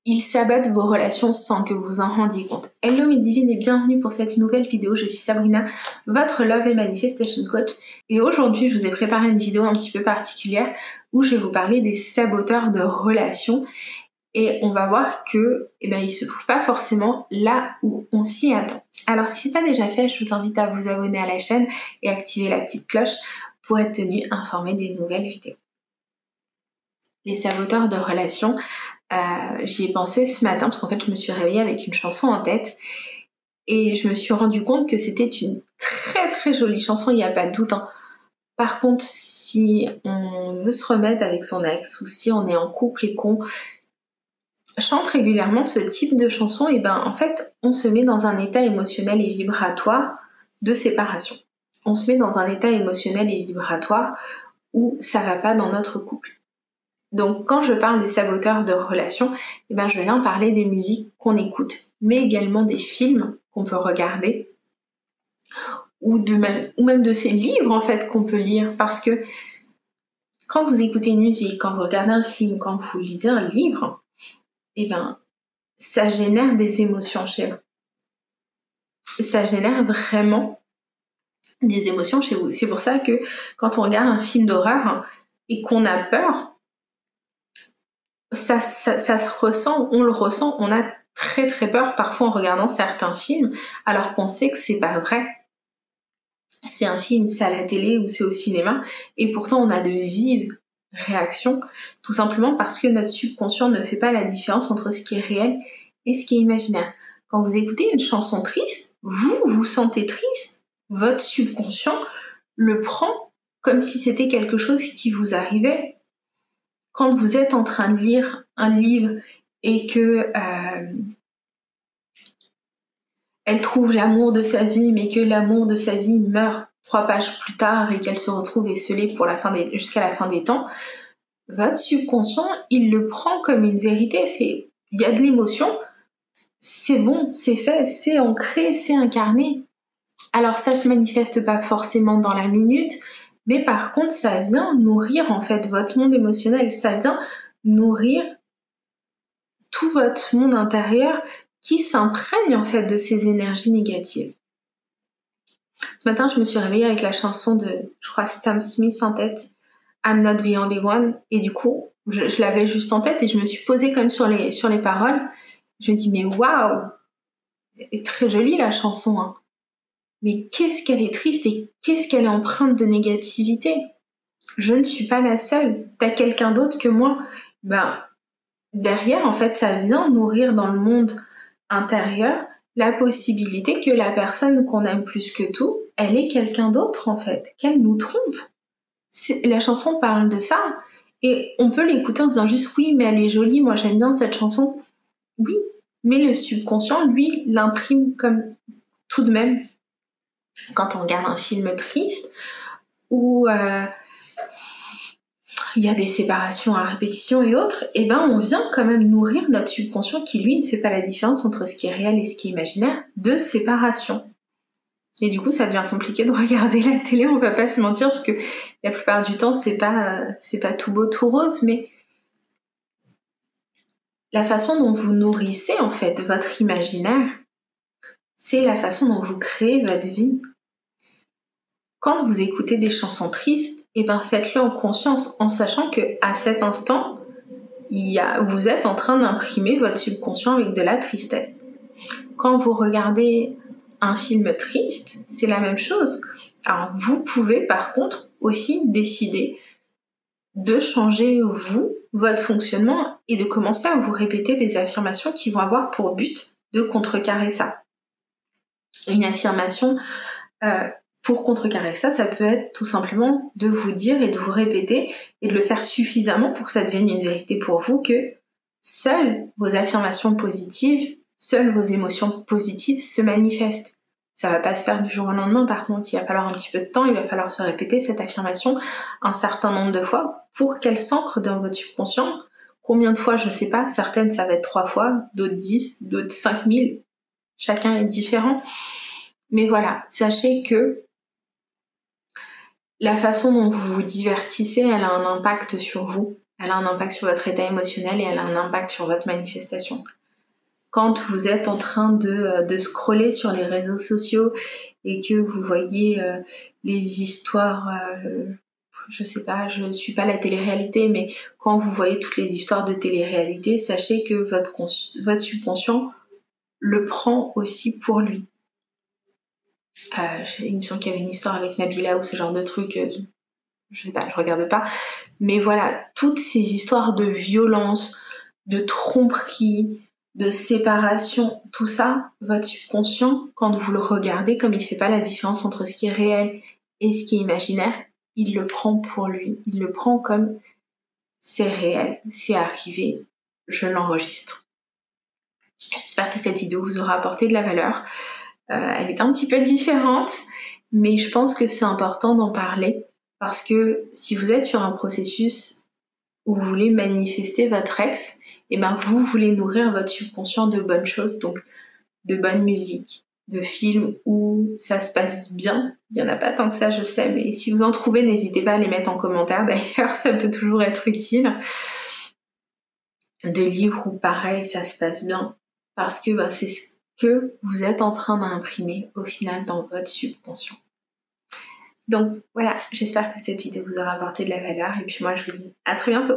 ils sabotent vos relations sans que vous vous en rendiez compte. Hello mes divines et bienvenue pour cette nouvelle vidéo. Je suis Sabrina, votre Love and Manifestation Coach. Et aujourd'hui, je vous ai préparé une vidéo un petit peu particulière où je vais vous parler des saboteurs de relations. Et on va voir que, ils se trouvent pas forcément là où on s'y attend. Alors si c'est pas déjà fait, je vous invite à vous abonner à la chaîne et activer la petite cloche pour être tenu informé des nouvelles vidéos. Les saboteurs de relations, j'y ai pensé ce matin parce qu'en fait je me suis réveillée avec une chanson en tête et je me suis rendu compte que c'était une très très jolie chanson, il n'y a pas de doute. Par contre, si on veut se remettre avec son ex ou si on est en couple et qu'on chante régulièrement ce type de chanson, en fait on se met dans un état émotionnel et vibratoire de séparation. On se met dans un état émotionnel et vibratoire où ça va pas dans notre couple. Donc quand je parle des saboteurs de relations, je viens parler des musiques qu'on écoute, mais également des films qu'on peut regarder, ou même de ces livres en fait qu'on peut lire, parce que quand vous écoutez une musique, quand vous regardez un film, quand vous lisez un livre, ça génère des émotions chez vous. Ça génère vraiment des émotions chez vous. C'est pour ça que quand on regarde un film d'horreur et qu'on a peur, ça se ressent, on le ressent, on a très très peur parfois en regardant certains films, alors qu'on sait que c'est pas vrai. C'est un film, c'est à la télé ou c'est au cinéma, et pourtant on a de vives réactions, tout simplement parce que notre subconscient ne fait pas la différence entre ce qui est réel et ce qui est imaginaire. Quand vous écoutez une chanson triste, vous vous sentez triste, votre subconscient le prend comme si c'était quelque chose qui vous arrivait. Quand vous êtes en train de lire un livre et que elle trouve l'amour de sa vie, mais que l'amour de sa vie meurt 3 pages plus tard et qu'elle se retrouve esseulée jusqu'à la fin des temps, votre subconscient, il le prend comme une vérité. Il y a de l'émotion, c'est bon, c'est fait, c'est ancré, c'est incarné. Alors ça se manifeste pas forcément dans la minute, mais par contre, ça vient nourrir en fait votre monde émotionnel, ça vient nourrir tout votre monde intérieur qui s'imprègne en fait de ces énergies négatives. Ce matin, je me suis réveillée avec la chanson de, je crois, Sam Smith en tête, I'm Not the Only One, et du coup, je l'avais juste en tête et je me suis posée comme sur les paroles. Je me dis, mais waouh, elle est très jolie la chanson, mais qu'est-ce qu'elle est triste et qu'est-ce qu'elle est empreinte de négativité. Je ne suis pas la seule. T'as quelqu'un d'autre que moi. Derrière, en fait, ça vient nourrir dans le monde intérieur la possibilité que la personne qu'on aime plus que tout, elle est quelqu'un d'autre, en fait, qu'elle nous trompe. La chanson parle de ça, et on peut l'écouter en se disant juste « oui, mais elle est jolie, moi j'aime bien cette chanson ». Oui, mais le subconscient, lui, l'imprime comme tout de même. Quand on regarde un film triste, où il y a des séparations à répétition et autres, on vient quand même nourrir notre subconscient qui, lui, ne fait pas la différence entre ce qui est réel et ce qui est imaginaire de séparation. Et du coup, ça devient compliqué de regarder la télé, on va pas se mentir, parce que la plupart du temps, c'est pas tout beau, tout rose, mais la façon dont vous nourrissez, en fait, votre imaginaire, c'est la façon dont vous créez votre vie. Quand vous écoutez des chansons tristes, faites-le en conscience, en sachant que à cet instant, vous êtes en train d'imprimer votre subconscient avec de la tristesse. Quand vous regardez un film triste, c'est la même chose. Alors, vous pouvez par contre aussi décider de changer votre fonctionnement et de commencer à vous répéter des affirmations qui vont avoir pour but de contrecarrer ça. Une affirmation pour contrecarrer ça, ça peut être tout simplement de vous dire et de vous répéter et de le faire suffisamment pour que ça devienne une vérité pour vous que seules vos affirmations positives, seules vos émotions positives se manifestent. Ça va pas se faire du jour au lendemain, par contre, il va falloir un petit peu de temps, il va falloir se répéter cette affirmation un certain nombre de fois pour qu'elle s'ancre dans votre subconscient. Combien de fois, je sais pas, certaines ça va être 3 fois, d'autres 10, d'autres 5000, chacun est différent. Mais voilà, sachez que la façon dont vous vous divertissez, elle a un impact sur vous. elle a un impact sur votre état émotionnel et elle a un impact sur votre manifestation. Quand vous êtes en train de scroller sur les réseaux sociaux et que vous voyez les histoires, je sais pas, je suis pas la télé-réalité, mais quand vous voyez toutes les histoires de télé-réalité, sachez que votre subconscient le prend aussi pour lui. Il me semble qu'il y avait une histoire avec Nabila ou ce genre de truc, je sais pas, je regarde pas. Mais voilà, toutes ces histoires de violence, de tromperie, de séparation, tout ça, votre subconscient, quand vous le regardez, comme il fait pas la différence entre ce qui est réel et ce qui est imaginaire, il le prend pour lui. Il le prend comme c'est réel, c'est arrivé, je l'enregistre. J'espère que cette vidéo vous aura apporté de la valeur. Elle est un petit peu différente, mais je pense que c'est important d'en parler parce que si vous êtes sur un processus où vous voulez manifester votre ex, et ben vous voulez nourrir votre subconscient de bonnes choses, donc de bonne musique, de films où ça se passe bien. Il n'y en a pas tant que ça, je sais, mais si vous en trouvez, n'hésitez pas à les mettre en commentaire. D'ailleurs, ça peut toujours être utile. De livres où pareil, ça se passe bien, parce que ben, c'est ce que vous êtes en train d'imprimer au final dans votre subconscient. Donc voilà, j'espère que cette vidéo vous aura apporté de la valeur et puis moi je vous dis à très bientôt.